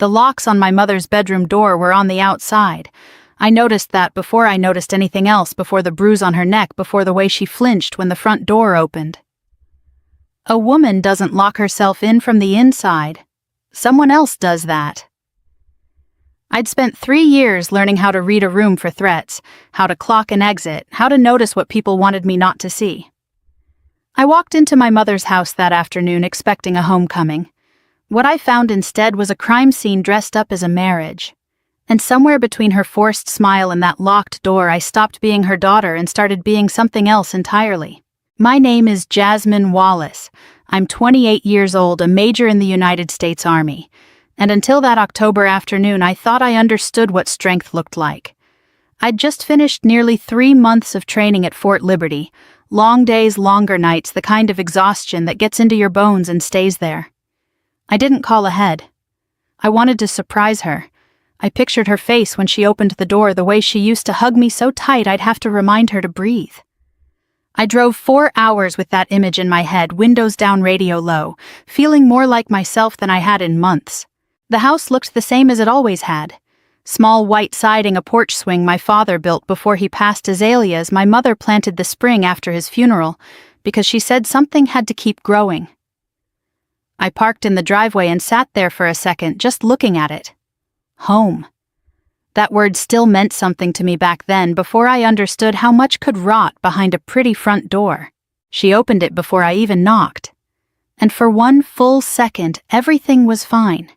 The locks on my mother's bedroom door were on the outside. I noticed that before I noticed anything else, before the bruise on her neck, before the way she flinched when the front door opened. A woman doesn't lock herself in from the inside. Someone else does that. I'd spent 3 years learning how to read a room for threats, how to clock an exit, how to notice what people wanted me not to see. I walked into my mother's house that afternoon expecting a homecoming. What I found instead was a crime scene dressed up as a marriage. And somewhere between her forced smile and that locked door, I stopped being her daughter and started being something else entirely. My name is Jasmine Wallace. I'm 28 years old, a major in the United States Army. And until that October afternoon, I thought I understood what strength looked like. I'd just finished nearly 3 months of training at Fort Liberty. Long days, longer nights, the kind of exhaustion that gets into your bones and stays there. I didn't call ahead. I wanted to surprise her. I pictured her face when she opened the door, the way she used to hug me so tight I'd have to remind her to breathe. I drove 4 hours with that image in my head, windows down, radio low, feeling more like myself than I had in months. The house looked the same as it always had. Small white siding, a porch swing my father built before he passed, azaleas my mother planted the spring after his funeral, because she said something had to keep growing. I parked in the driveway and sat there for a second, just looking at it. Home. That word still meant something to me back then, before I understood how much could rot behind a pretty front door. She opened it before I even knocked. And for 1 full second, everything was fine.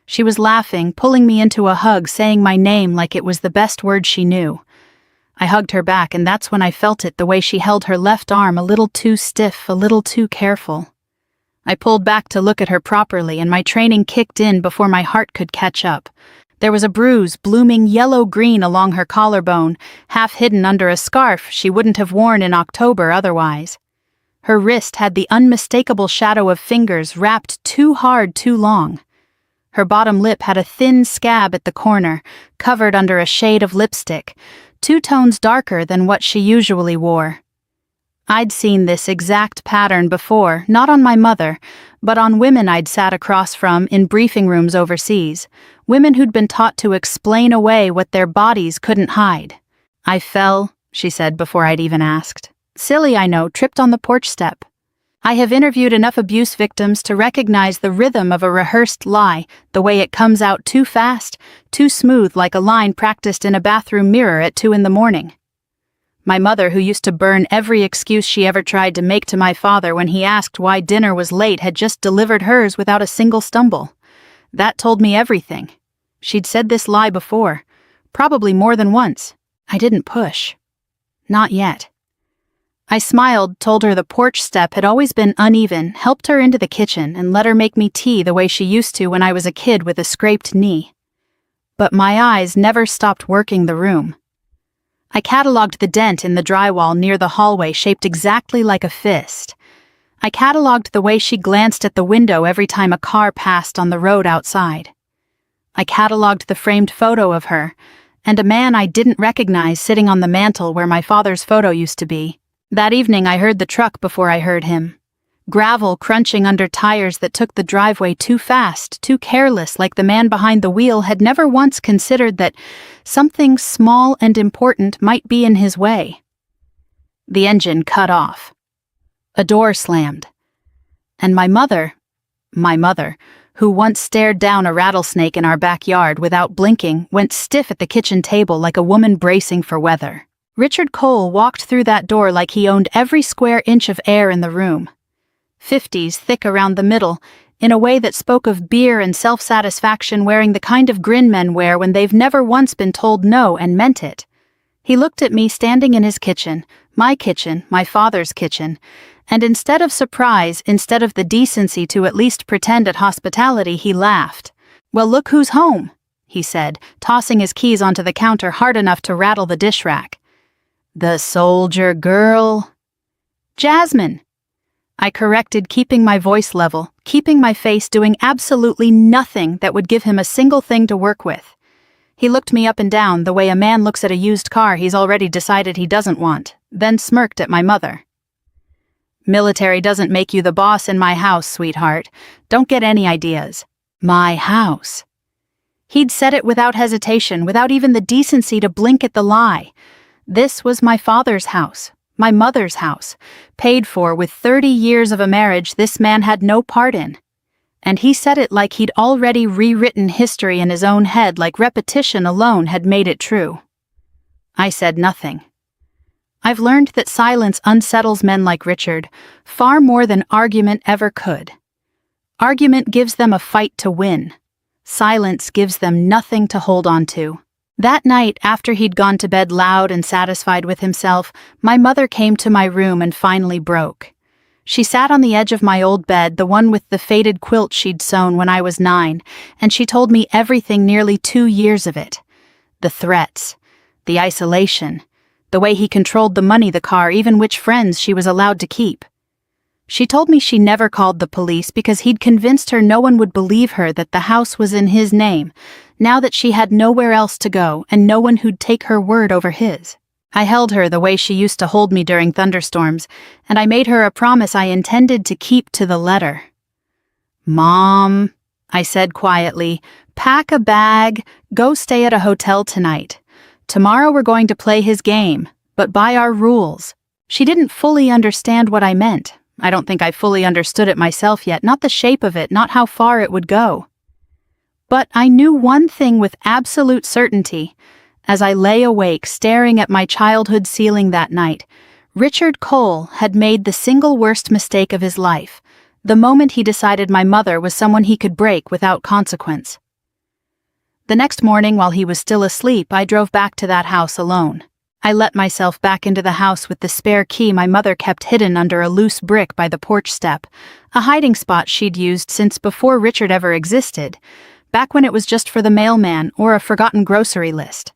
She was laughing, pulling me into a hug, saying my name like it was the best word she knew. I hugged her back, and that's when I felt it, the way she held her left arm, a little too stiff, a little too careful. I pulled back to look at her properly, and my training kicked in before my heart could catch up. There was a bruise, blooming yellow-green along her collarbone, half hidden under a scarf she wouldn't have worn in October otherwise. Her wrist had the unmistakable shadow of fingers wrapped too hard too long. Her bottom lip had a thin scab at the corner, covered under a shade of lipstick, 2 tones darker than what she usually wore. I'd seen this exact pattern before, not on my mother, but on women I'd sat across from in briefing rooms overseas, women who'd been taught to explain away what their bodies couldn't hide. I fell, she said before I'd even asked. Silly, I know, tripped on the porch step. I have interviewed enough abuse victims to recognize the rhythm of a rehearsed lie, the way it comes out too fast, too smooth, like a line practiced in a bathroom mirror at 2 a.m. My mother, who used to burn every excuse she ever tried to make to my father when he asked why dinner was late, had just delivered hers without a single stumble. That told me everything. She'd said this lie before, probably more than once. I didn't push. Not yet. I smiled, told her the porch step had always been uneven, helped her into the kitchen, and let her make me tea the way she used to when I was a kid with a scraped knee. But my eyes never stopped working the room. I catalogued the dent in the drywall near the hallway, shaped exactly like a fist. I catalogued the way she glanced at the window every time a car passed on the road outside. I catalogued the framed photo of her, and a man I didn't recognize sitting on the mantel where my father's photo used to be. That evening I heard the truck before I heard him. Gravel crunching under tires that took the driveway too fast, too careless, like the man behind the wheel had never once considered that something small and important might be in his way. The engine cut off. A door slammed. And my mother, who once stared down a rattlesnake in our backyard without blinking, went stiff at the kitchen table like a woman bracing for weather. Richard Cole walked through that door like he owned every square inch of air in the room. 50s thick around the middle, in a way that spoke of beer and self-satisfaction, wearing the kind of grin men wear when they've never once been told no and meant it. He looked at me standing in his kitchen, my father's kitchen, and instead of surprise, instead of the decency to at least pretend at hospitality, he laughed. "Well, look who's home," he said, tossing his keys onto the counter hard enough to rattle the dish rack. "The soldier girl." "Jasmine," I corrected, keeping my voice level, keeping my face, doing absolutely nothing that would give him a single thing to work with. He looked me up and down the way a man looks at a used car he's already decided he doesn't want, then smirked at my mother. "Military doesn't make you the boss in my house, sweetheart. Don't get any ideas." My house. He'd said it without hesitation, without even the decency to blink at the lie. This was my father's house, my mother's house, paid for with 30 years of a marriage this man had no part in. And he said it like he'd already rewritten history in his own head, like repetition alone had made it true. I said nothing. I've learned that silence unsettles men like Richard far more than argument ever could. Argument gives them a fight to win. Silence gives them nothing to hold on to. That night, after he'd gone to bed loud and satisfied with himself, my mother came to my room and finally broke. She sat on the edge of my old bed, the one with the faded quilt she'd sewn when I was 9, and she told me everything, nearly 2 years of it. The threats, the isolation, the way he controlled the money, the car, even which friends she was allowed to keep. She told me she never called the police because he'd convinced her no one would believe her that the house was in his name, now that she had nowhere else to go and no one who'd take her word over his. I held her the way she used to hold me during thunderstorms, and I made her a promise I intended to keep to the letter. "Mom," I said quietly, "pack a bag, go stay at a hotel tonight. Tomorrow we're going to play his game, but by our rules." She didn't fully understand what I meant. I don't think I fully understood it myself yet, not the shape of it, not how far it would go. But I knew one thing with absolute certainty. As I lay awake staring at my childhood ceiling that night, Richard Cole had made the single worst mistake of his life, the moment he decided my mother was someone he could break without consequence. The next morning, while he was still asleep, I drove back to that house alone. I let myself back into the house with the spare key my mother kept hidden under a loose brick by the porch step, a hiding spot she'd used since before Richard ever existed, back when it was just for the mailman or a forgotten grocery list.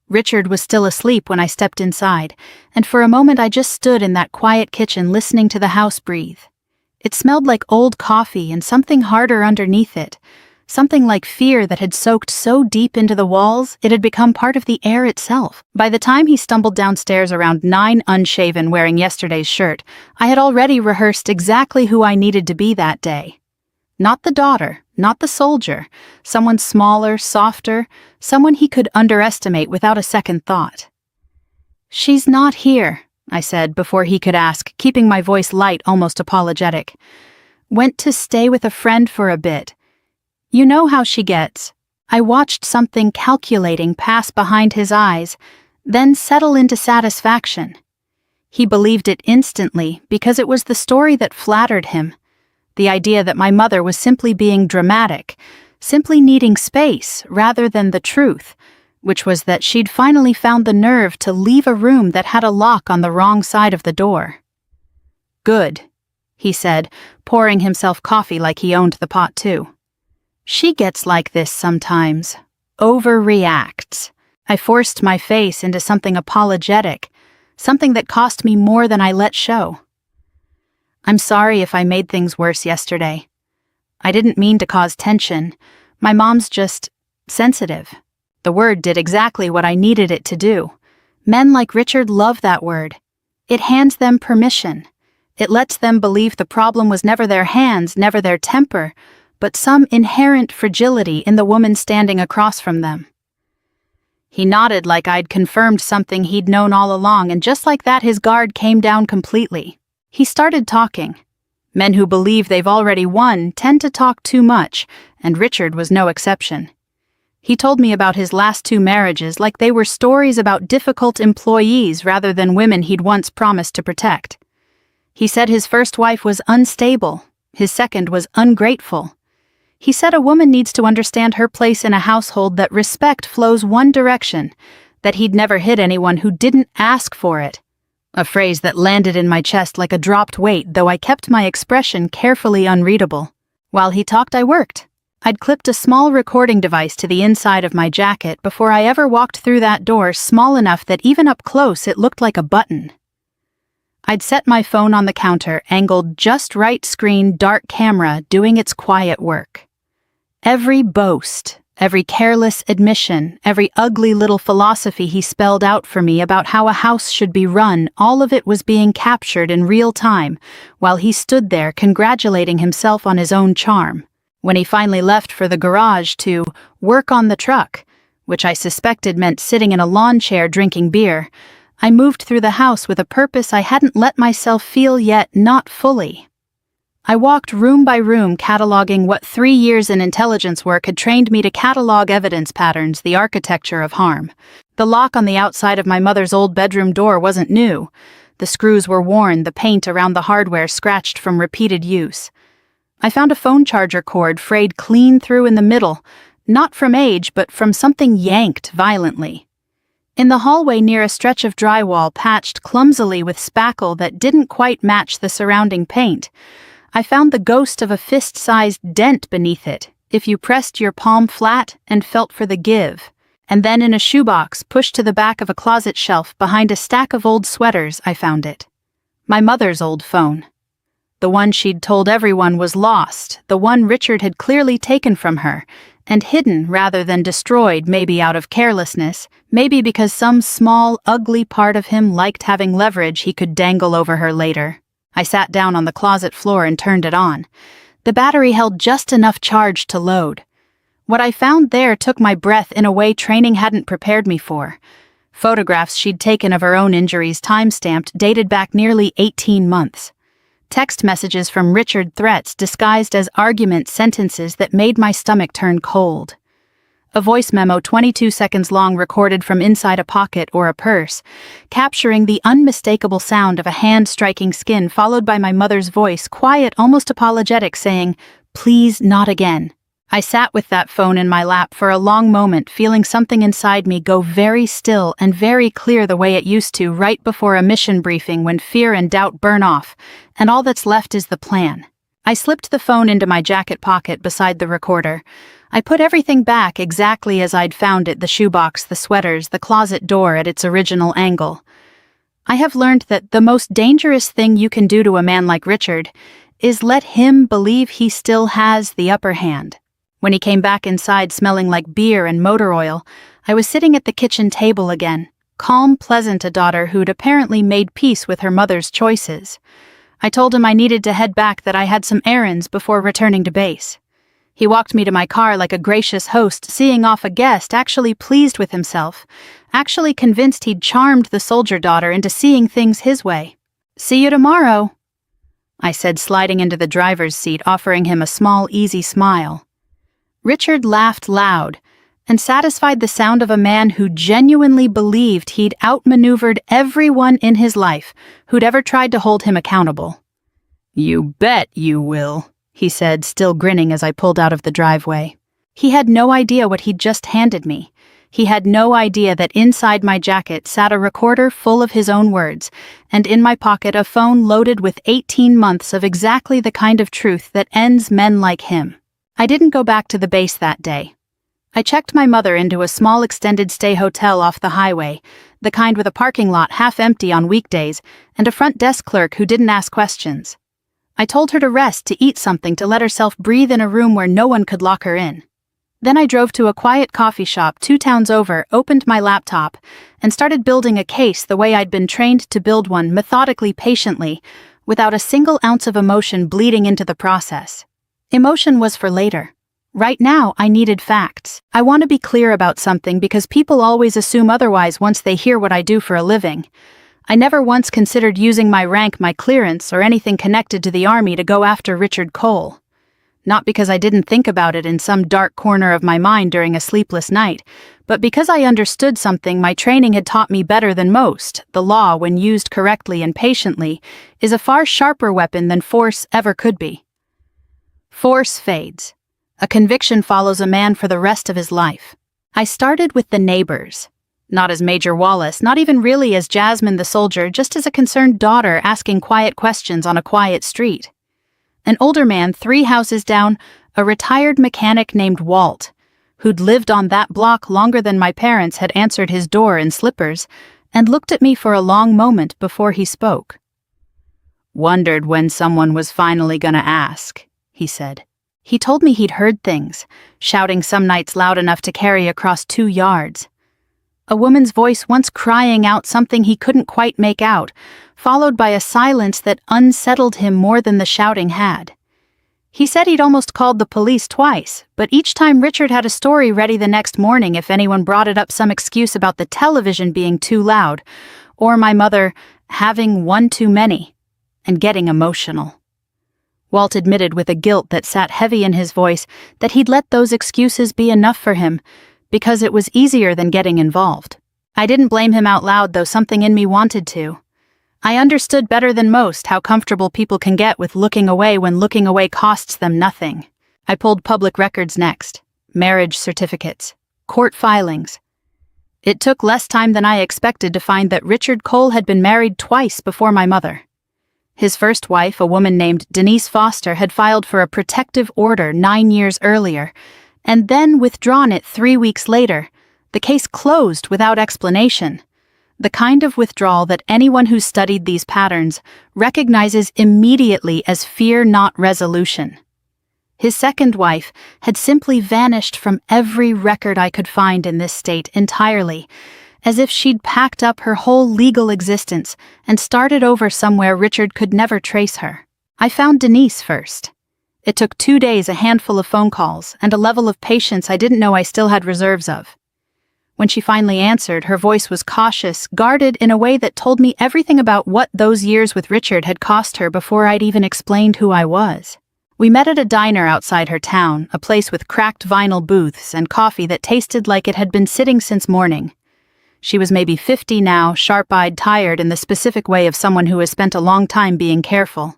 Richard was still asleep when I stepped inside, and for a moment I just stood in that quiet kitchen listening to the house breathe. It smelled like old coffee and something harder underneath it, something like fear that had soaked so deep into the walls it had become part of the air itself. By the time he stumbled downstairs around 9 unshaven wearing yesterday's shirt, I had already rehearsed exactly who I needed to be that day. Not the daughter, not the soldier, someone smaller, softer, someone he could underestimate without a second thought. "She's not here," I said before he could ask, keeping my voice light, almost apologetic. "Went to stay with a friend for a bit. You know how she gets." I watched something calculating pass behind his eyes, then settle into satisfaction. He believed it instantly because it was the story that flattered him. The idea that my mother was simply being dramatic, simply needing space rather than the truth, which was that she'd finally found the nerve to leave a room that had a lock on the wrong side of the door. "Good," he said, pouring himself coffee like he owned the pot too. "She gets like this sometimes. Overreacts." I forced my face into something apologetic, something that cost me more than I let show. "I'm sorry if I made things worse yesterday. I didn't mean to cause tension. My mom's just sensitive." The word did exactly what I needed it to do. Men like Richard love that word. It hands them permission. It lets them believe the problem was never their hands, never their temper, but some inherent fragility in the woman standing across from them. He nodded like I'd confirmed something he'd known all along, and just like that his guard came down completely. He started talking. Men who believe they've already won tend to talk too much, and Richard was no exception. He told me about his last 2 marriages like they were stories about difficult employees rather than women he'd once promised to protect. He said his first wife was unstable, his second was ungrateful. He said a woman needs to understand her place in a household, that respect flows one direction, that he'd never hit anyone who didn't ask for it. A phrase that landed in my chest like a dropped weight, though I kept my expression carefully unreadable. While he talked, I worked. I'd clipped a small recording device to the inside of my jacket before I ever walked through that door, small enough that even up close it looked like a button. I'd set my phone on the counter, angled just right, screen, dark camera, doing its quiet work. Every boast, every careless admission, every ugly little philosophy he spelled out for me about how a house should be run, all of it was being captured in real time, while he stood there congratulating himself on his own charm. When he finally left for the garage to work on the truck, which I suspected meant sitting in a lawn chair drinking beer, I moved through the house with a purpose I hadn't let myself feel yet, not fully. I walked room by room cataloging what 3 years in intelligence work had trained me to catalog evidence patterns, the architecture of harm. The lock on the outside of my mother's old bedroom door wasn't new. The screws were worn, the paint around the hardware scratched from repeated use. I found a phone charger cord frayed clean through in the middle, not from age, but from something yanked violently. In the hallway near a stretch of drywall patched clumsily with spackle that didn't quite match the surrounding paint, I found the ghost of a fist-sized dent beneath it, if you pressed your palm flat and felt for the give. And then in a shoebox pushed to the back of a closet shelf behind a stack of old sweaters, I found it. My mother's old phone. The one she'd told everyone was lost, the one Richard had clearly taken from her, and hidden rather than destroyed, maybe out of carelessness, maybe because some small, ugly part of him liked having leverage he could dangle over her later. I sat down on the closet floor and turned it on. The battery held just enough charge to load. What I found there took my breath in a way training hadn't prepared me for. Photographs she'd taken of her own injuries, time-stamped, dated back nearly 18 months. Text messages from Richard, threats disguised as argument sentences that made my stomach turn cold. A voice memo 22 seconds long recorded from inside a pocket or a purse, capturing the unmistakable sound of a hand striking skin, followed by my mother's voice, quiet, almost apologetic, saying, "Please, not again." I sat with that phone in my lap for a long moment, feeling something inside me go very still and very clear the way it used to right before a mission briefing when fear and doubt burn off, and all that's left is the plan. I slipped the phone into my jacket pocket beside the recorder. I put everything back exactly as I'd found it, the shoebox, the sweaters, the closet door at its original angle. I have learned that the most dangerous thing you can do to a man like Richard is let him believe he still has the upper hand. When he came back inside smelling like beer and motor oil, I was sitting at the kitchen table again, calm, pleasant, a daughter who'd apparently made peace with her mother's choices. I told him I needed to head back, that I had some errands before returning to base. He walked me to my car like a gracious host, seeing off a guest, actually pleased with himself, actually convinced he'd charmed the soldier daughter into seeing things his way. "See you tomorrow," I said, sliding into the driver's seat, offering him a small, easy smile. Richard laughed loud, and satisfied the sound of a man who genuinely believed he'd outmaneuvered everyone in his life who'd ever tried to hold him accountable. "You bet you will," he said, still grinning as I pulled out of the driveway. He had no idea what he'd just handed me. He had no idea that inside my jacket sat a recorder full of his own words, and in my pocket a phone loaded with 18 months of exactly the kind of truth that ends men like him. I didn't go back to the base that day. I checked my mother into a small extended stay hotel off the highway, the kind with a parking lot half empty on weekdays and a front desk clerk who didn't ask questions. I told her to rest, to eat something, to let herself breathe in a room where no one could lock her in. Then I drove to a quiet coffee shop 2 towns over, opened my laptop, and started building a case the way I'd been trained to build one, methodically, patiently, without a single ounce of emotion bleeding into the process. Emotion was for later. Right now, I needed facts. I want to be clear about something because people always assume otherwise once they hear what I do for a living. I never once considered using my rank, my clearance, or anything connected to the Army to go after Richard Cole. Not because I didn't think about it in some dark corner of my mind during a sleepless night, but because I understood something my training had taught me better than most. The law, when used correctly and patiently, is a far sharper weapon than force ever could be. Force fades. A conviction follows a man for the rest of his life. I started with the neighbors. Not as Major Wallace, not even really as Jasmine the soldier, just as a concerned daughter asking quiet questions on a quiet street. An older man 3 houses down, a retired mechanic named Walt, who'd lived on that block longer than my parents, had answered his door in slippers and looked at me for a long moment before he spoke. "Wondered when someone was finally gonna ask," he said. He told me he'd heard things, shouting some nights loud enough to carry across 2 yards. A woman's voice once crying out something he couldn't quite make out, followed by a silence that unsettled him more than the shouting had. He said he'd almost called the police twice, but each time Richard had a story ready the next morning if anyone brought it up, some excuse about the television being too loud, or my mother having one too many, and getting emotional. Walt admitted with a guilt that sat heavy in his voice that he'd let those excuses be enough for him, because it was easier than getting involved. I didn't blame him out loud, though something in me wanted to. I understood better than most how comfortable people can get with looking away when looking away costs them nothing. I pulled public records next. Marriage certificates. Court filings. It took less time than I expected to find that Richard Cole had been married twice before my mother. His first wife, a woman named Denise Foster, had filed for a protective order 9 years earlier, and then withdrawn it 3 weeks later. The case closed without explanation. The kind of withdrawal that anyone who's studied these patterns recognizes immediately as fear not resolution. His second wife had simply vanished from every record I could find in this state entirely, as if she'd packed up her whole legal existence and started over somewhere Richard could never trace her. I found Denise first. It took 2 days, a handful of phone calls, and a level of patience I didn't know I still had reserves of. When she finally answered, her voice was cautious, guarded in a way that told me everything about what those years with Richard had cost her before I'd even explained who I was. We met at a diner outside her town, a place with cracked vinyl booths and coffee that tasted like it had been sitting since morning. She was maybe 50 now, sharp-eyed, tired in the specific way of someone who has spent a long time being careful.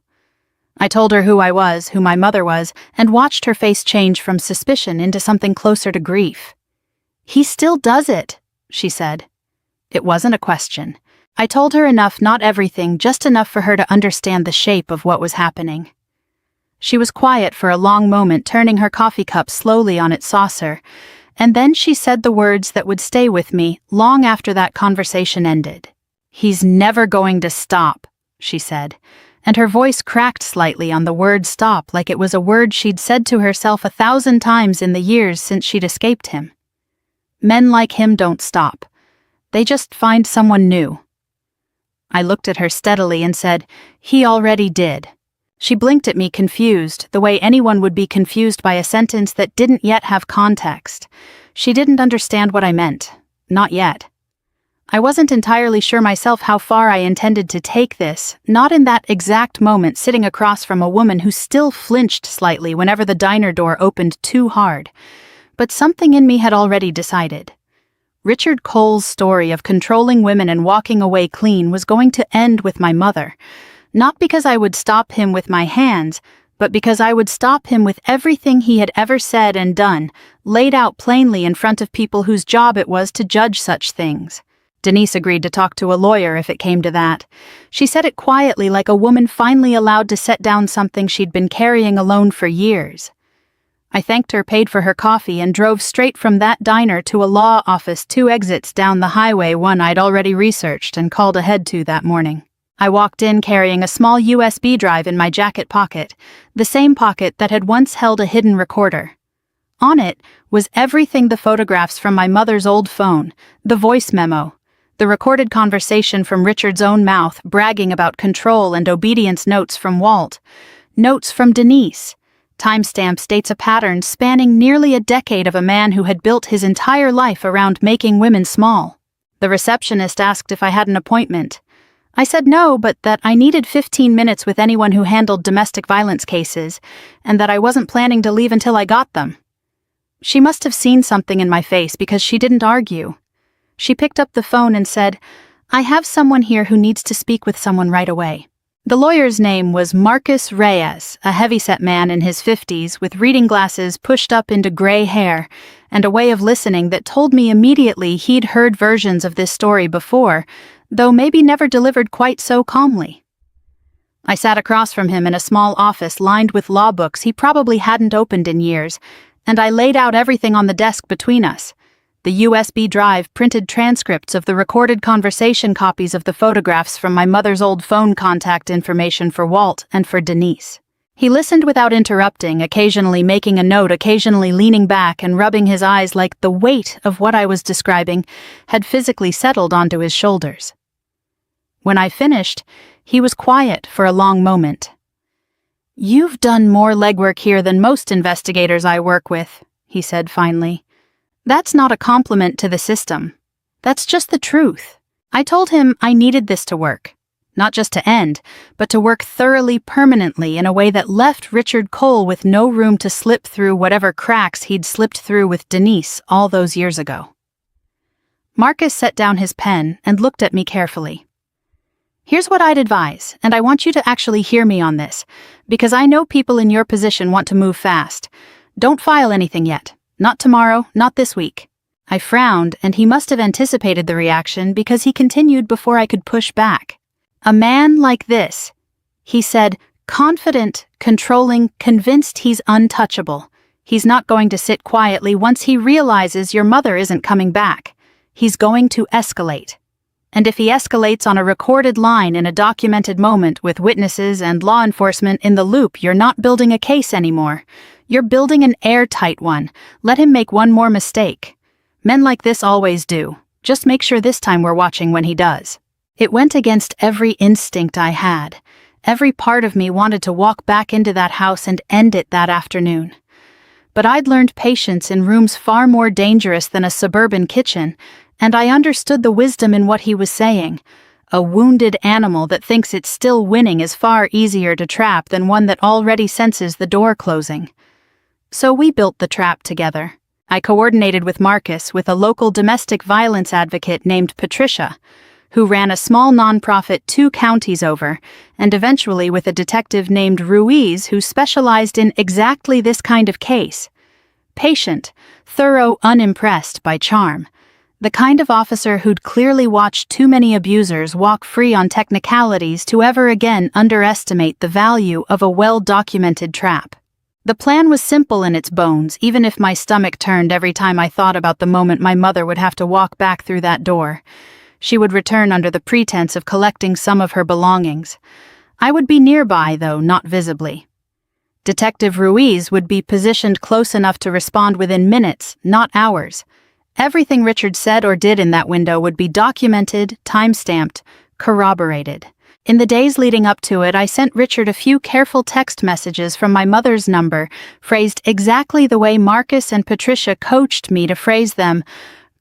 I told her who I was, who my mother was, and watched her face change from suspicion into something closer to grief. "He still does it," she said. It wasn't a question. I told her enough, not everything, just enough for her to understand the shape of what was happening. She was quiet for a long moment, turning her coffee cup slowly on its saucer, and then she said the words that would stay with me long after that conversation ended. "He's never going to stop," she said, and her voice cracked slightly on the word stop, like it was a word she'd said to herself 1,000 times in the years since she'd escaped him. Men like him don't stop. They just find someone new. I looked at her steadily and said, "He already did." She blinked at me, confused, the way anyone would be confused by a sentence that didn't yet have context. She didn't understand what I meant. Not yet. I wasn't entirely sure myself how far I intended to take this, not in that exact moment sitting across from a woman who still flinched slightly whenever the diner door opened too hard. But something in me had already decided. Richard Cole's story of controlling women and walking away clean was going to end with my mother, not because I would stop him with my hands, but because I would stop him with everything he had ever said and done, laid out plainly in front of people whose job it was to judge such things. Denise agreed to talk to a lawyer if it came to that. She said it quietly, like a woman finally allowed to set down something she'd been carrying alone for years. I thanked her, paid for her coffee, and drove straight from that diner to a law office 2 exits down the highway, one I'd already researched and called ahead to that morning. I walked in carrying a small USB drive in my jacket pocket, the same pocket that had once held a hidden recorder. On it was everything: the photographs from my mother's old phone, the voice memo, the recorded conversation from Richard's own mouth bragging about control and obedience, notes from Walt, notes from Denise, timestamps, dates, a pattern spanning nearly a decade of a man who had built his entire life around making women small. The receptionist asked if I had an appointment. I said no, but that I needed 15 minutes with anyone who handled domestic violence cases, and that I wasn't planning to leave until I got them. She must have seen something in my face because she didn't argue. She picked up the phone and said, "I have someone here who needs to speak with someone right away." The lawyer's name was Marcus Reyes, a heavyset man in his 50s with reading glasses pushed up into gray hair and a way of listening that told me immediately he'd heard versions of this story before, though maybe never delivered quite so calmly. I sat across from him in a small office lined with law books he probably hadn't opened in years, and I laid out everything on the desk between us. The USB drive, printed transcripts of the recorded conversation, copies of the photographs from my mother's old phone, contact information for Walt and for Denise. He listened without interrupting, occasionally making a note, occasionally leaning back and rubbing his eyes like the weight of what I was describing had physically settled onto his shoulders. When I finished, he was quiet for a long moment. "You've done more legwork here than most investigators I work with," he said finally. "That's not a compliment to the system. That's just the truth." I told him I needed this to work. Not just to end, but to work thoroughly permanently in a way that left Richard Cole with no room to slip through whatever cracks he'd slipped through with Denise all those years ago. Marcus set down his pen and looked at me carefully. "Here's what I'd advise, and I want you to actually hear me on this, because I know people in your position want to move fast. Don't file anything yet. Not tomorrow, not this week." I frowned, and he must have anticipated the reaction because he continued before I could push back. "A man like this," he said, confident, controlling, convinced he's untouchable. "He's not going to sit quietly once he realizes your mother isn't coming back. He's going to escalate. And if he escalates on a recorded line in a documented moment with witnesses and law enforcement in the loop, you're not building a case anymore. You're building an airtight one. Let him make one more mistake. Men like this always do. Just make sure this time we're watching when he does." It went against every instinct I had. Every part of me wanted to walk back into that house and end it that afternoon. But I'd learned patience in rooms far more dangerous than a suburban kitchen, and I understood the wisdom in what he was saying. A wounded animal that thinks it's still winning is far easier to trap than one that already senses the door closing. So we built the trap together. I coordinated with Marcus with a local domestic violence advocate named Patricia, who ran a small nonprofit 2 counties over, and eventually with a detective named Ruiz who specialized in exactly this kind of case. Patient, thorough, unimpressed by charm. The kind of officer who'd clearly watched too many abusers walk free on technicalities to ever again underestimate the value of a well-documented trap. The plan was simple in its bones, even if my stomach turned every time I thought about the moment my mother would have to walk back through that door. She would return under the pretense of collecting some of her belongings. I would be nearby, though not visibly. Detective Ruiz would be positioned close enough to respond within minutes, not hours. Everything Richard said or did in that window would be documented, time-stamped, corroborated. In the days leading up to it, I sent Richard a few careful text messages from my mother's number, phrased exactly the way Marcus and Patricia coached me to phrase them.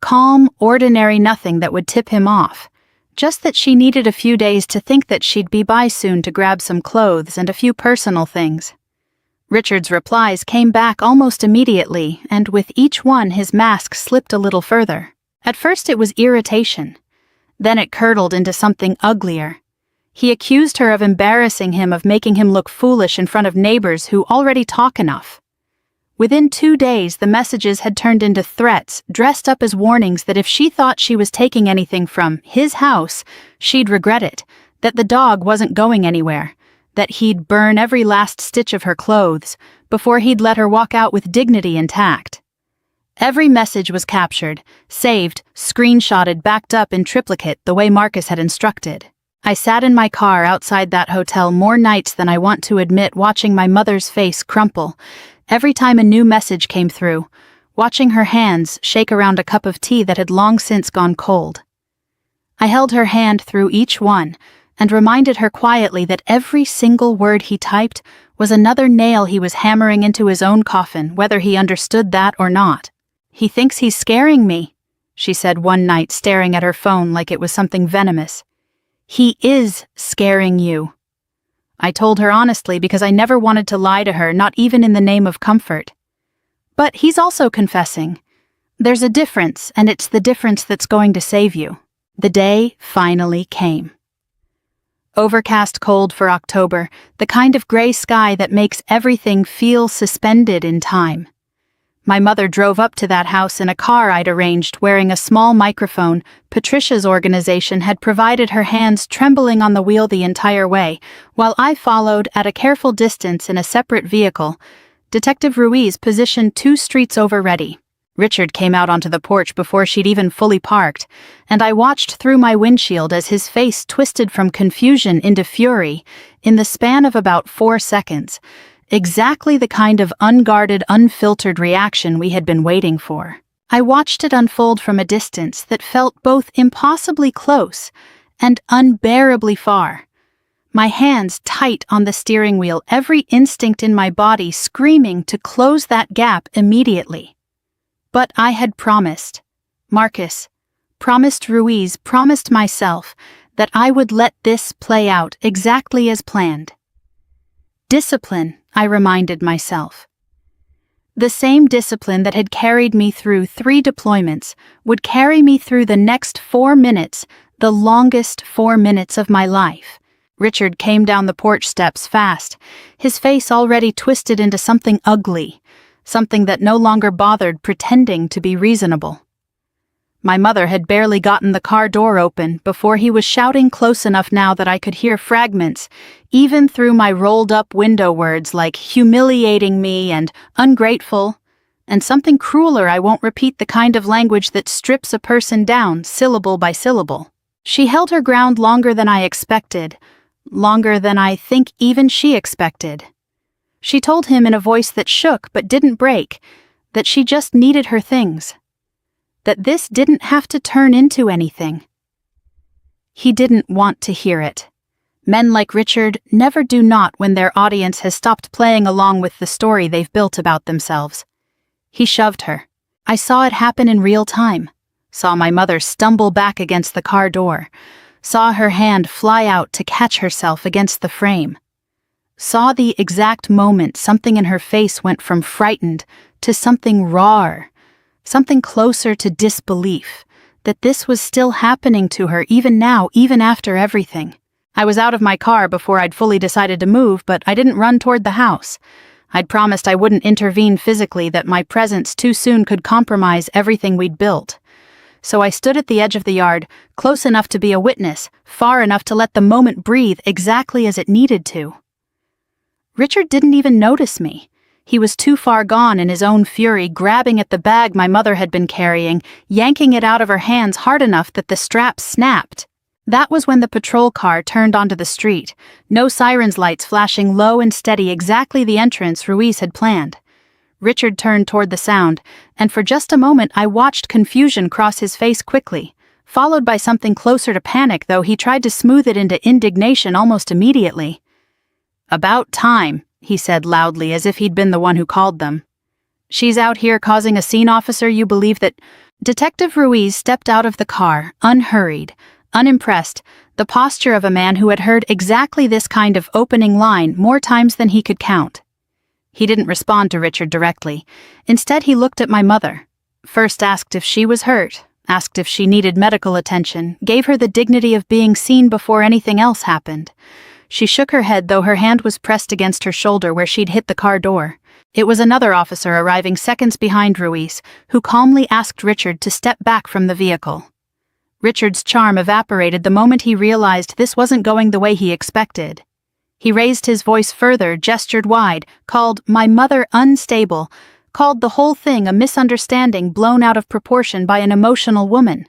Calm, ordinary nothing that would tip him off. Just that she needed a few days to think that she'd be by soon to grab some clothes and a few personal things. Richard's replies came back almost immediately, and with each one his mask slipped a little further. At first it was irritation. Then it curdled into something uglier. He accused her of embarrassing him, of making him look foolish in front of neighbors who already talk enough. Within 2 days, the messages had turned into threats, dressed up as warnings that if she thought she was taking anything from his house, she'd regret it, that the dog wasn't going anywhere, that he'd burn every last stitch of her clothes before he'd let her walk out with dignity intact. Every message was captured, saved, screenshotted, backed up in triplicate the way Marcus had instructed. I sat in my car outside that hotel more nights than I want to admit, watching my mother's face crumple every time a new message came through, watching her hands shake around a cup of tea that had long since gone cold. I held her hand through each one and reminded her quietly that every single word he typed was another nail he was hammering into his own coffin, whether he understood that or not. "He thinks he's scaring me," she said one night, staring at her phone like it was something venomous. "He is scaring you." I told her honestly because I never wanted to lie to her, not even in the name of comfort. "But he's also confessing. There's a difference, and it's the difference that's going to save you." The day finally came. Overcast cold for October, the kind of gray sky that makes everything feel suspended in time. My mother drove up to that house in a car I'd arranged, wearing a small microphone. Patricia's organization had provided her, hands trembling on the wheel the entire way, while I followed at a careful distance in a separate vehicle. Detective Ruiz positioned 2 streets over ready. Richard came out onto the porch before she'd even fully parked, and I watched through my windshield as his face twisted from confusion into fury in the span of about 4 seconds. Exactly the kind of unguarded, unfiltered reaction we had been waiting for. I watched it unfold from a distance that felt both impossibly close and unbearably far. my hands tight on the steering wheel, every instinct in my body screaming to close that gap immediately. But I had promised. Marcus, promised Ruiz, promised myself that I would let this play out exactly as planned. Discipline, I reminded myself. The same discipline that had carried me through 3 deployments would carry me through the next 4 minutes, the longest 4 minutes of my life. Richard came down the porch steps fast, his face already twisted into something ugly, something that no longer bothered pretending to be reasonable. My mother had barely gotten the car door open before he was shouting close enough now that I could hear fragments, even through my rolled-up window words like humiliating me and ungrateful, and something crueler. I won't repeat the kind of language that strips a person down syllable by syllable. She held her ground longer than I expected, longer than I think even she expected. She told him in a voice that shook but didn't break that she just needed her things. That this didn't have to turn into anything. He didn't want to hear it. Men like Richard never do not when their audience has stopped playing along with the story they've built about themselves. He shoved her. I saw it happen in real time. Saw my mother stumble back against the car door. Saw her hand fly out to catch herself against the frame. Saw the exact moment something in her face went from frightened to something raw. Something closer to disbelief, that this was still happening to her even now, even after everything. I was out of my car before I'd fully decided to move, but I didn't run toward the house. I'd promised I wouldn't intervene physically, that my presence too soon could compromise everything we'd built. So I stood at the edge of the yard, close enough to be a witness, far enough to let the moment breathe exactly as it needed to. Richard didn't even notice me. He was too far gone in his own fury, grabbing at the bag my mother had been carrying, yanking it out of her hands hard enough that the strap snapped. That was when the patrol car turned onto the street, no sirens lights flashing low and steady, exactly the entrance Ruiz had planned. Richard turned toward the sound, and for just a moment I watched confusion cross his face quickly, followed by something closer to panic, though he tried to smooth it into indignation almost immediately. "About time," he said loudly, as if he'd been the one who called them. "She's out here causing a scene, officer. You believe that?" Detective Ruiz stepped out of the car, unhurried, unimpressed, the posture of a man who had heard exactly this kind of opening line more times than he could count. He didn't respond to Richard directly. Instead, he looked at my mother. First asked if she was hurt, asked if she needed medical attention, gave her the dignity of being seen before anything else happened. She shook her head, though her hand was pressed against her shoulder where she'd hit the car door. It was another officer arriving seconds behind Ruiz, who calmly asked Richard to step back from the vehicle. Richard's charm evaporated the moment he realized this wasn't going the way he expected. He raised his voice further, gestured wide, called my mother unstable, called the whole thing a misunderstanding blown out of proportion by an emotional woman.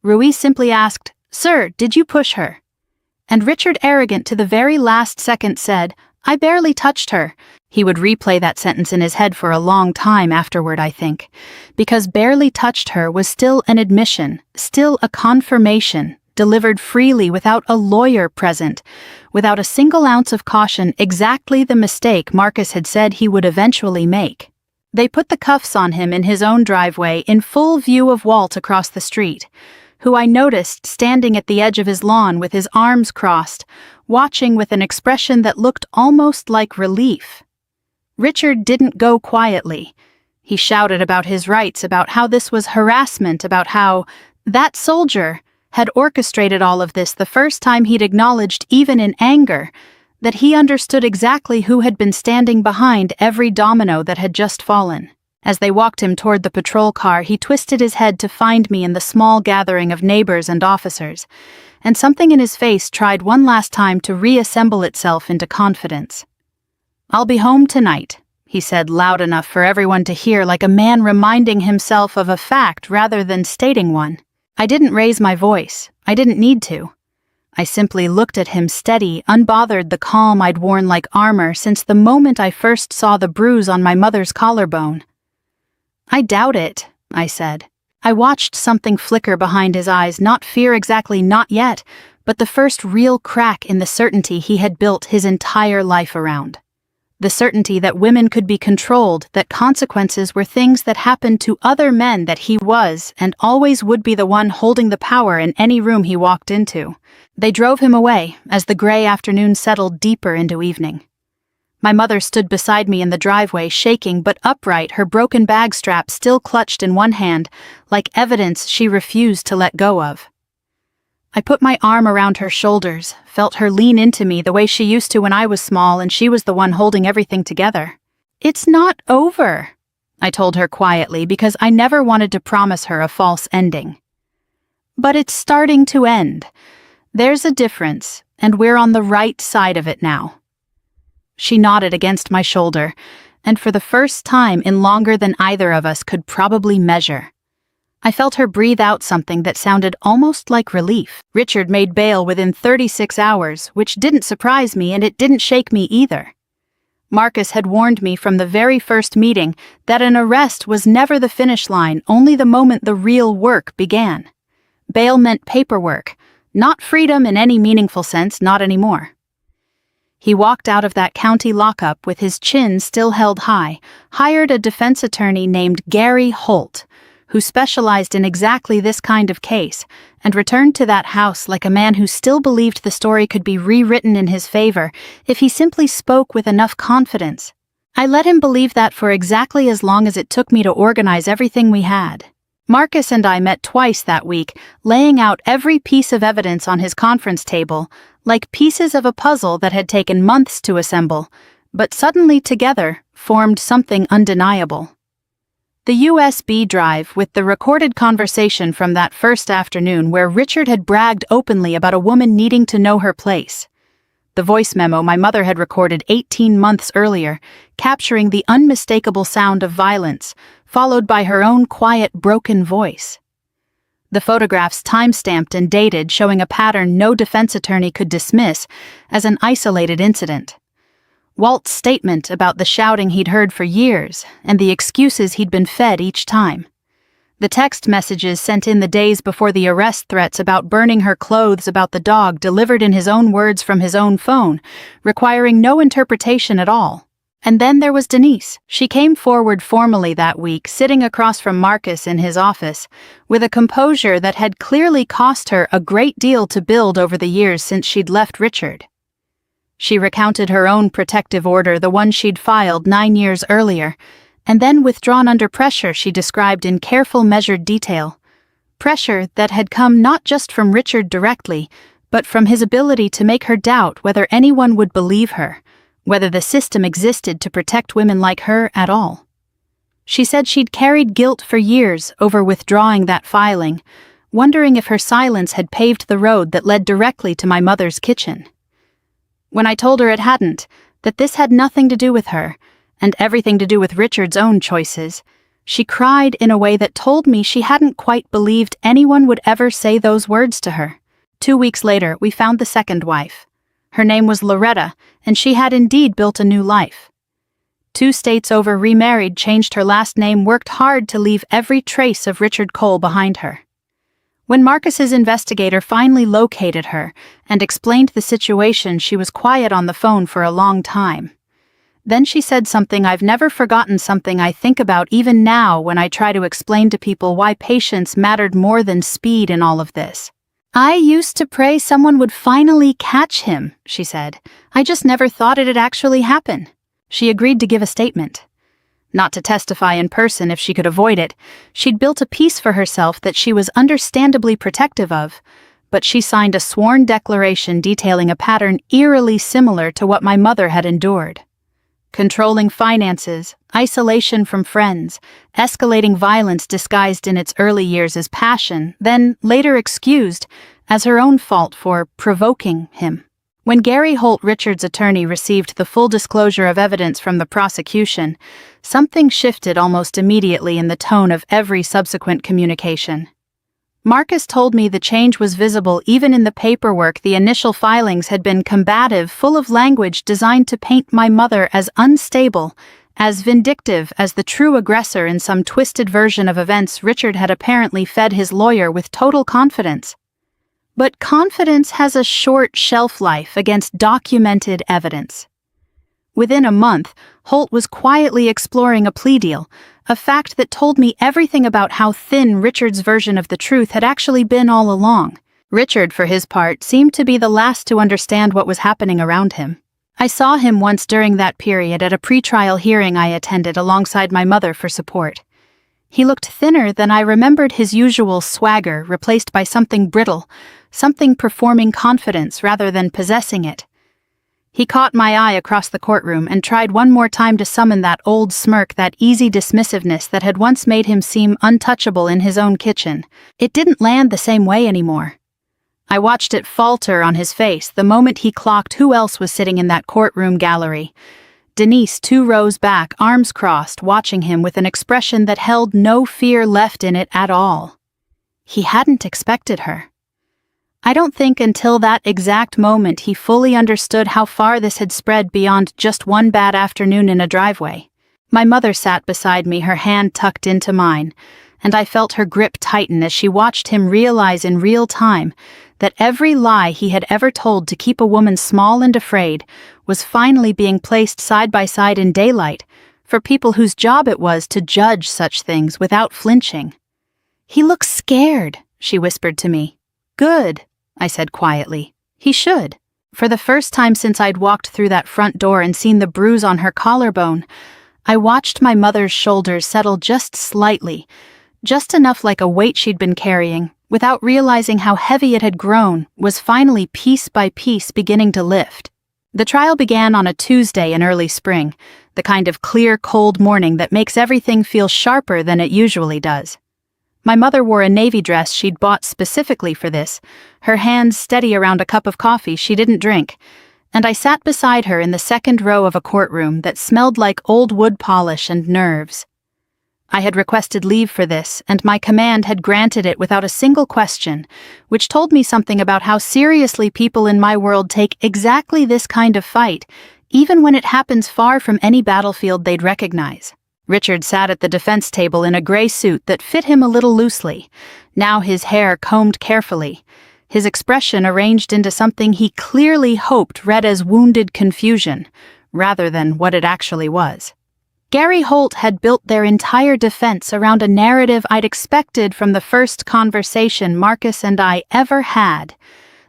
Ruiz simply asked, "Sir, did you push her?" And Richard, arrogant to the very last second, said, "I barely touched her." He would replay that sentence in his head for a long time afterward, I think, because barely touched her was still an admission, still a confirmation, delivered freely without a lawyer present, without a single ounce of caution, exactly the mistake Marcus had said he would eventually make. They put the cuffs on him in his own driveway in full view of Walt across the street, who I noticed standing at the edge of his lawn with his arms crossed, watching with an expression that looked almost like relief. Richard didn't go quietly. He shouted about his rights, about how this was harassment, about how that soldier had orchestrated all of this the first time he'd acknowledged, even in anger, that he understood exactly who had been standing behind every domino that had just fallen. As they walked him toward the patrol car, he twisted his head to find me in the small gathering of neighbors and officers, and something in his face tried one last time to reassemble itself into confidence. "I'll be home tonight," he said loud enough for everyone to hear, like a man reminding himself of a fact rather than stating one. I didn't raise my voice. I didn't need to. I simply looked at him, steady, unbothered, the calm I'd worn like armor since the moment I first saw the bruise on my mother's collarbone. "I doubt it," I said. I watched something flicker behind his eyes, not fear exactly, not yet, but the first real crack in the certainty he had built his entire life around. The certainty that women could be controlled, that consequences were things that happened to other men, that he was and always would be the one holding the power in any room he walked into. They drove him away as the gray afternoon settled deeper into evening. My mother stood beside me in the driveway, shaking but upright, her broken bag strap still clutched in one hand, like evidence she refused to let go of. I put my arm around her shoulders, felt her lean into me the way she used to when I was small and she was the one holding everything together. "It's not over," I told her quietly, because I never wanted to promise her a false ending. "But it's starting to end. There's a difference, and we're on the right side of it now." She nodded against my shoulder, and for the first time in longer than either of us could probably measure, I felt her breathe out something that sounded almost like relief. Richard made bail within 36 hours, which didn't surprise me, and it didn't shake me either. Marcus had warned me from the very first meeting that an arrest was never the finish line, only the moment the real work began. Bail meant paperwork, not freedom in any meaningful sense, not anymore. He walked out of that county lockup with his chin still held high, hired a defense attorney named Gary Holt, who specialized in exactly this kind of case, and returned to that house like a man who still believed the story could be rewritten in his favor if he simply spoke with enough confidence. I let him believe that for exactly as long as it took me to organize everything we had. Marcus and I met twice that week, laying out every piece of evidence on his conference table, like pieces of a puzzle that had taken months to assemble, but suddenly together formed something undeniable. The USB drive with the recorded conversation from that first afternoon where Richard had bragged openly about a woman needing to know her place. The voice memo my mother had recorded 18 months earlier, capturing the unmistakable sound of violence, followed by her own quiet, broken voice. The photographs time-stamped and dated, showing a pattern no defense attorney could dismiss as an isolated incident. Walt's statement about the shouting he'd heard for years and the excuses he'd been fed each time. The text messages sent in the days before the arrest, threats about burning her clothes, about the dog, delivered in his own words from his own phone, requiring no interpretation at all. And then there was Denise. She came forward formally that week, sitting across from Marcus in his office, with a composure that had clearly cost her a great deal to build over the years since she'd left Richard. She recounted her own protective order, the one she'd filed 9 years earlier, and then withdrawn under pressure she described in careful, measured detail. Pressure that had come not just from Richard directly, but from his ability to make her doubt whether anyone would believe her, whether the system existed to protect women like her at all. She said she'd carried guilt for years over withdrawing that filing, wondering if her silence had paved the road that led directly to my mother's kitchen. When I told her it hadn't, that this had nothing to do with her, and everything to do with Richard's own choices, she cried in a way that told me she hadn't quite believed anyone would ever say those words to her. 2 weeks later, we found the second wife. Her name was Loretta, and she had indeed built a new life. 2 states over, remarried, changed her last name, worked hard to leave every trace of Richard Cole behind her. When Marcus's investigator finally located her and explained the situation, she was quiet on the phone for a long time. Then she said something I've never forgotten, something I think about even now when I try to explain to people why patience mattered more than speed in all of this. "I used to pray someone would finally catch him," she said. "I just never thought it'd actually happen." She agreed to give a statement. Not to testify in person if she could avoid it. She'd built a peace for herself that she was understandably protective of, but she signed a sworn declaration detailing a pattern eerily similar to what my mother had endured. Controlling finances, isolation from friends, escalating violence disguised in its early years as passion, then later excused as her own fault for provoking him. When Gary Holt, Richard's attorney, received the full disclosure of evidence from the prosecution, something shifted almost immediately in the tone of every subsequent communication. Marcus told me the change was visible even in the paperwork. The initial filings had been combative, full of language designed to paint my mother as unstable, as vindictive, as the true aggressor in some twisted version of events Richard had apparently fed his lawyer with total confidence. But confidence has a short shelf life against documented evidence. Within a month, Holt was quietly exploring a plea deal, a fact that told me everything about how thin Richard's version of the truth had actually been all along. Richard, for his part, seemed to be the last to understand what was happening around him. I saw him once during that period at a pretrial hearing I attended alongside my mother for support. He looked thinner than I remembered his usual swagger, replaced by something brittle, something performing confidence rather than possessing it. He caught my eye across the courtroom and tried one more time to summon that old smirk, that easy dismissiveness that had once made him seem untouchable in his own kitchen. It didn't land the same way anymore. I watched it falter on his face the moment he clocked who else was sitting in that courtroom gallery. Denise, 2 rows back, arms crossed, watching him with an expression that held no fear left in it at all. He hadn't expected her. I don't think until that exact moment he fully understood how far this had spread beyond just one bad afternoon in a driveway. My mother sat beside me, her hand tucked into mine, and I felt her grip tighten as she watched him realize in real time that every lie he had ever told to keep a woman small and afraid was finally being placed side by side in daylight for people whose job it was to judge such things without flinching. "He looks scared," she whispered to me. "Good," I said quietly. "He should." For the first time since I'd walked through that front door and seen the bruise on her collarbone, I watched my mother's shoulders settle just slightly, just enough like a weight she'd been carrying, without realizing how heavy it had grown, was finally piece by piece beginning to lift. The trial began on a Tuesday in early spring, the kind of clear, cold morning that makes everything feel sharper than it usually does. My mother wore a navy dress she'd bought specifically for this, her hands steady around a cup of coffee she didn't drink, and I sat beside her in the second row of a courtroom that smelled like old wood polish and nerves. I had requested leave for this, and my command had granted it without a single question, which told me something about how seriously people in my world take exactly this kind of fight, even when it happens far from any battlefield they'd recognize. Richard sat at the defense table in a gray suit that fit him a little loosely, now his hair combed carefully, his expression arranged into something he clearly hoped read as wounded confusion, rather than what it actually was. Gary Holt had built their entire defense around a narrative I'd expected from the first conversation Marcus and I ever had,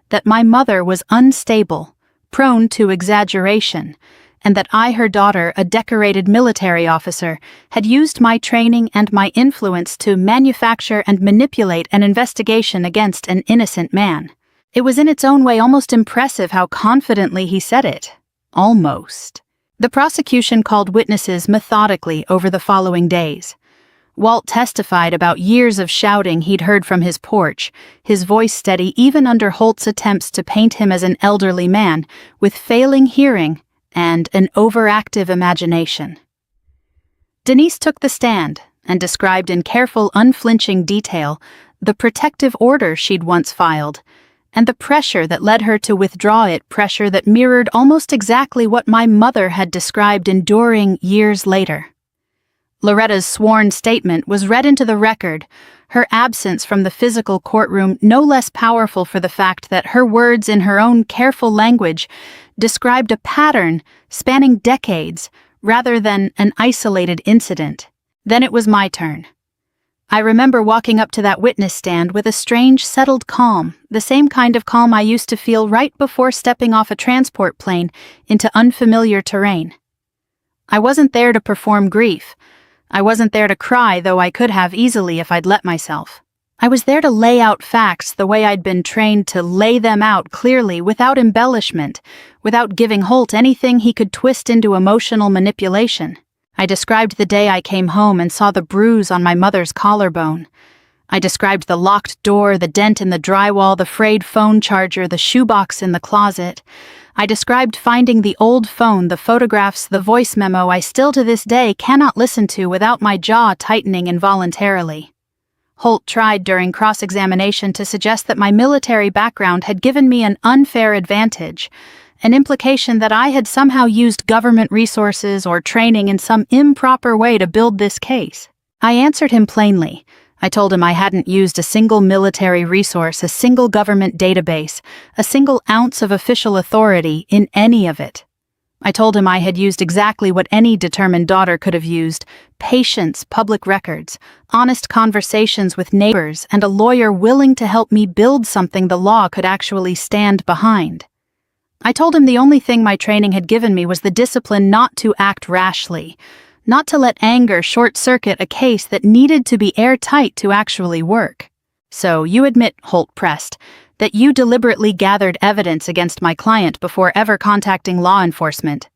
that my mother was unstable, prone to exaggeration, and that I, her daughter, a decorated military officer, had used my training and my influence to manufacture and manipulate an investigation against an innocent man. It was in its own way almost impressive how confidently he said it. Almost. The prosecution called witnesses methodically over the following days. Walt testified about years of shouting he'd heard from his porch, his voice steady even under Holt's attempts to paint him as an elderly man with failing hearing and an overactive imagination. Denise took the stand and described in careful, unflinching detail the protective order she'd once filed, and the pressure that led her to withdraw it, pressure that mirrored almost exactly what my mother had described enduring years later. Loretta's sworn statement was read into the record, her absence from the physical courtroom no less powerful for the fact that her words in her own careful language described a pattern spanning decades rather than an isolated incident. Then it was my turn. I remember walking up to that witness stand with a strange, settled calm, the same kind of calm I used to feel right before stepping off a transport plane into unfamiliar terrain. I wasn't there to perform grief. I wasn't there to cry, though I could have easily if I'd let myself. I was there to lay out facts the way I'd been trained to lay them out clearly, without embellishment, without giving Holt anything he could twist into emotional manipulation. I described the day I came home and saw the bruise on my mother's collarbone. I described the locked door, the dent in the drywall, the frayed phone charger, the shoebox in the closet. I described finding the old phone, the photographs, the voice memo I still to this day cannot listen to without my jaw tightening involuntarily. Holt tried during cross-examination to suggest that my military background had given me an unfair advantage, an implication that I had somehow used government resources or training in some improper way to build this case. I answered him plainly. I told him I hadn't used a single military resource, a single government database, a single ounce of official authority in any of it. I told him I had used exactly what any determined daughter could have used: patience, public records, honest conversations with neighbors, and a lawyer willing to help me build something the law could actually stand behind. I told him the only thing my training had given me was the discipline not to act rashly, not to let anger short-circuit a case that needed to be airtight to actually work. "So you admit," Holt pressed, "that you deliberately gathered evidence against my client before ever contacting law enforcement?"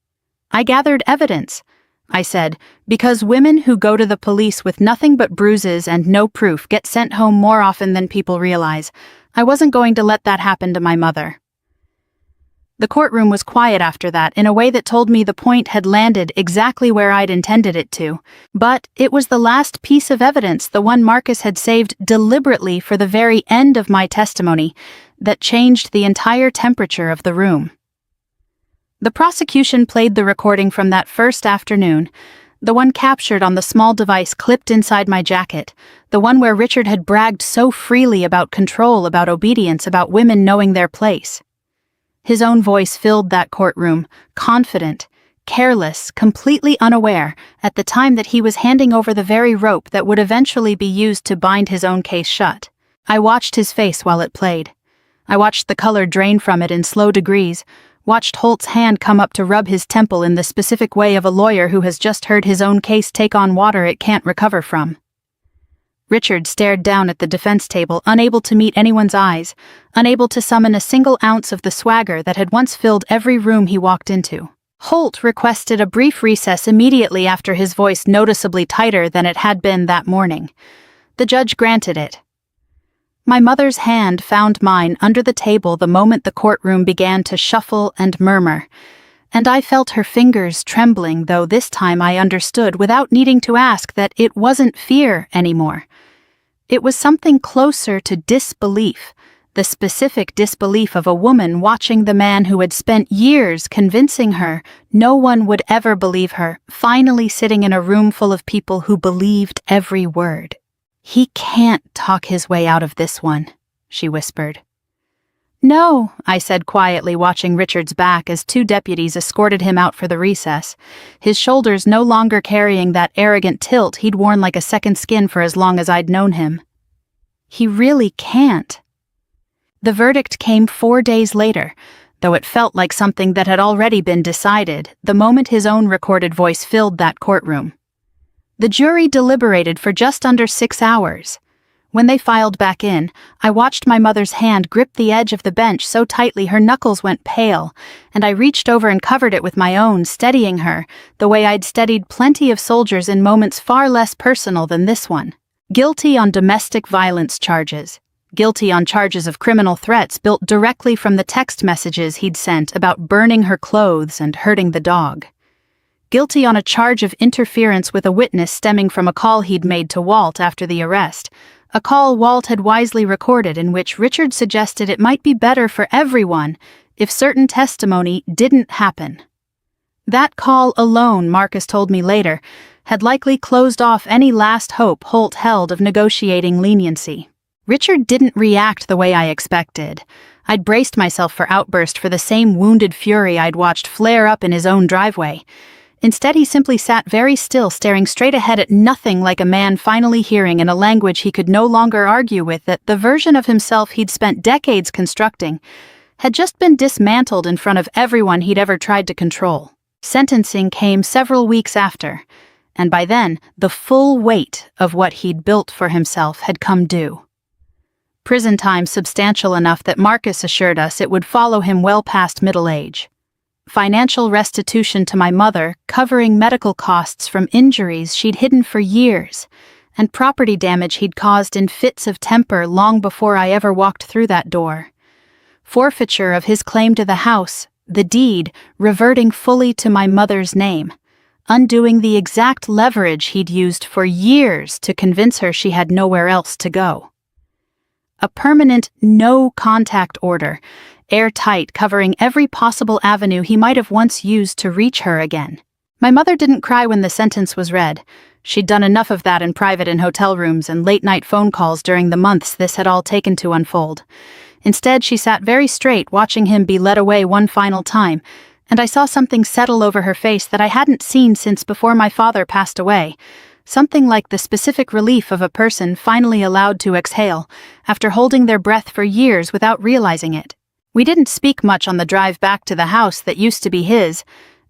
"I gathered evidence," I said, "because women who go to the police with nothing but bruises and no proof get sent home more often than people realize. I wasn't going to let that happen to my mother." The courtroom was quiet after that in a way that told me the point had landed exactly where I'd intended it to. But it was the last piece of evidence, the one Marcus had saved deliberately for the very end of my testimony, that changed the entire temperature of the room. The prosecution played the recording from that first afternoon, the one captured on the small device clipped inside my jacket, the one where Richard had bragged so freely about control, about obedience, about women knowing their place. His own voice filled that courtroom, confident, careless, completely unaware, at the time that he was handing over the very rope that would eventually be used to bind his own case shut. I watched his face while it played. I watched the color drain from it in slow degrees, watched Holt's hand come up to rub his temple in the specific way of a lawyer who has just heard his own case take on water it can't recover from. Richard stared down at the defense table, unable to meet anyone's eyes, unable to summon a single ounce of the swagger that had once filled every room he walked into. Holt requested a brief recess immediately after his voice noticeably tighter than it had been that morning. The judge granted it. My mother's hand found mine under the table the moment the courtroom began to shuffle and murmur, and I felt her fingers trembling, though this time I understood without needing to ask that it wasn't fear anymore. It was something closer to disbelief, the specific disbelief of a woman watching the man who had spent years convincing her no one would ever believe her, finally sitting in a room full of people who believed every word. "He can't talk his way out of this one," she whispered. "No," I said quietly, watching Richard's back as two deputies escorted him out for the recess, his shoulders no longer carrying that arrogant tilt he'd worn like a second skin for as long as I'd known him. "He really can't." The verdict came 4 days later, though it felt like something that had already been decided the moment his own recorded voice filled that courtroom. The jury deliberated for just under 6 hours. When they filed back in, I watched my mother's hand grip the edge of the bench so tightly her knuckles went pale, and I reached over and covered it with my own, steadying her, the way I'd steadied plenty of soldiers in moments far less personal than this one. Guilty on domestic violence charges. Guilty on charges of criminal threats built directly from the text messages he'd sent about burning her clothes and hurting the dog. Guilty on a charge of interference with a witness stemming from a call he'd made to Walt after the arrest, a call Walt had wisely recorded in which Richard suggested it might be better for everyone if certain testimony didn't happen. That call alone, Marcus told me later, had likely closed off any last hope Holt held of negotiating leniency. Richard didn't react the way I expected. I'd braced myself for outburst for the same wounded fury I'd watched flare up in his own driveway. Instead, he simply sat very still, staring straight ahead at nothing, like a man finally hearing in a language he could no longer argue with that the version of himself he'd spent decades constructing had just been dismantled in front of everyone he'd ever tried to control. Sentencing came several weeks after, and by then, the full weight of what he'd built for himself had come due. Prison time substantial enough that Marcus assured us it would follow him well past middle age. Financial restitution to my mother, covering medical costs from injuries she'd hidden for years, and property damage he'd caused in fits of temper long before I ever walked through that door. Forfeiture of his claim to the house, the deed reverting fully to my mother's name, undoing the exact leverage he'd used for years to convince her she had nowhere else to go. A permanent no-contact order, airtight, covering every possible avenue he might have once used to reach her again. My mother didn't cry when the sentence was read. She'd done enough of that in private in hotel rooms and late-night phone calls during the months this had all taken to unfold. Instead, she sat very straight, watching him be led away one final time, and I saw something settle over her face that I hadn't seen since before my father passed away. Something like the specific relief of a person finally allowed to exhale, after holding their breath for years without realizing it. We didn't speak much on the drive back to the house that used to be his,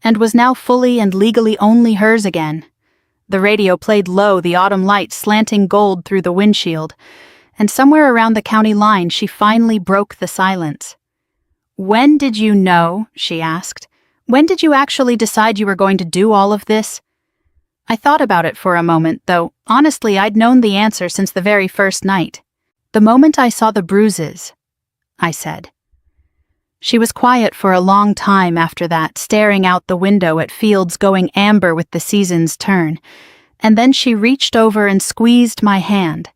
and was now fully and legally only hers again. The radio played low, the autumn light slanting gold through the windshield, and somewhere around the county line she finally broke the silence. "When did you know?" she asked. "When did you actually decide you were going to do all of this?" I thought about it for a moment, though honestly I'd known the answer since the very first night. "The moment I saw the bruises," I said. She was quiet for a long time after that, staring out the window at fields going amber with the season's turn, and then she reached over and squeezed my hand,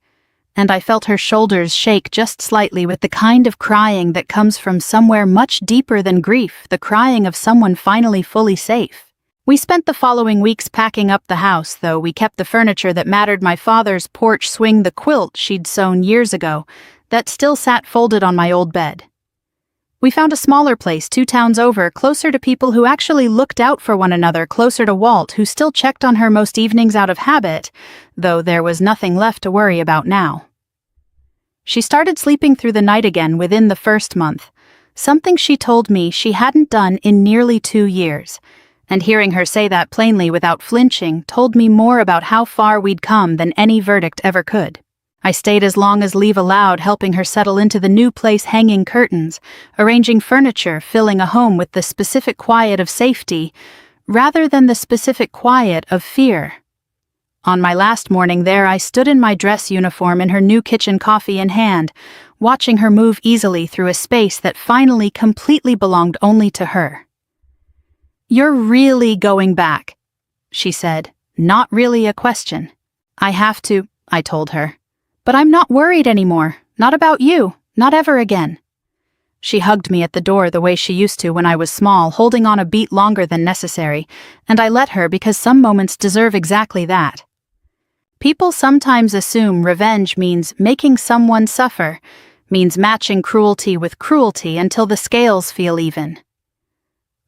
and I felt her shoulders shake just slightly with the kind of crying that comes from somewhere much deeper than grief, the crying of someone finally fully safe. We spent the following weeks packing up the house, though we kept the furniture that mattered. My father's porch swing, the quilt she'd sewn years ago, that still sat folded on my old bed. We found a smaller place 2 towns over, closer to people who actually looked out for one another, closer to Walt, who still checked on her most evenings out of habit, though there was nothing left to worry about now. She started sleeping through the night again within the first month, something she told me she hadn't done in nearly 2 years, and hearing her say that plainly without flinching told me more about how far we'd come than any verdict ever could. I stayed as long as leave allowed, helping her settle into the new place, hanging curtains, arranging furniture, filling a home with the specific quiet of safety, rather than the specific quiet of fear. On my last morning there, I stood in my dress uniform in her new kitchen, coffee in hand, watching her move easily through a space that finally completely belonged only to her. "You're really going back," she said, not really a question. "I have to," I told her. "But I'm not worried anymore. Not about you. Not ever again." She hugged me at the door the way she used to when I was small, holding on a beat longer than necessary, and I let her because some moments deserve exactly that. People sometimes assume revenge means making someone suffer, means matching cruelty with cruelty until the scales feel even.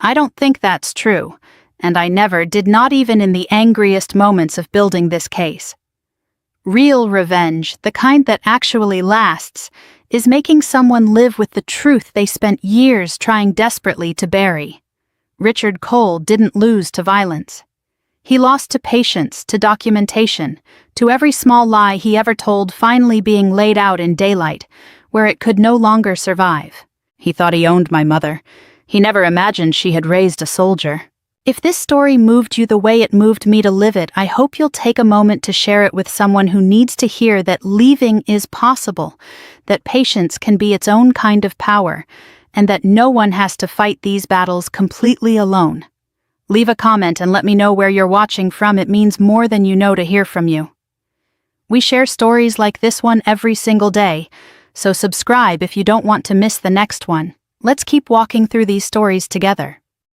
I don't think that's true, and I never did, not even in the angriest moments of building this case. Real revenge, the kind that actually lasts, is making someone live with the truth they spent years trying desperately to bury. Richard Cole didn't lose to violence. He lost to patience, to documentation, to every small lie he ever told finally being laid out in daylight, where it could no longer survive. He thought he owned my mother. He never imagined she had raised a soldier. If this story moved you the way it moved me to live it, I hope you'll take a moment to share it with someone who needs to hear that leaving is possible, that patience can be its own kind of power, and that no one has to fight these battles completely alone. Leave a comment and let me know where you're watching from. It means more than you know to hear from you. We share stories like this one every single day, so subscribe if you don't want to miss the next one. Let's keep walking through these stories together.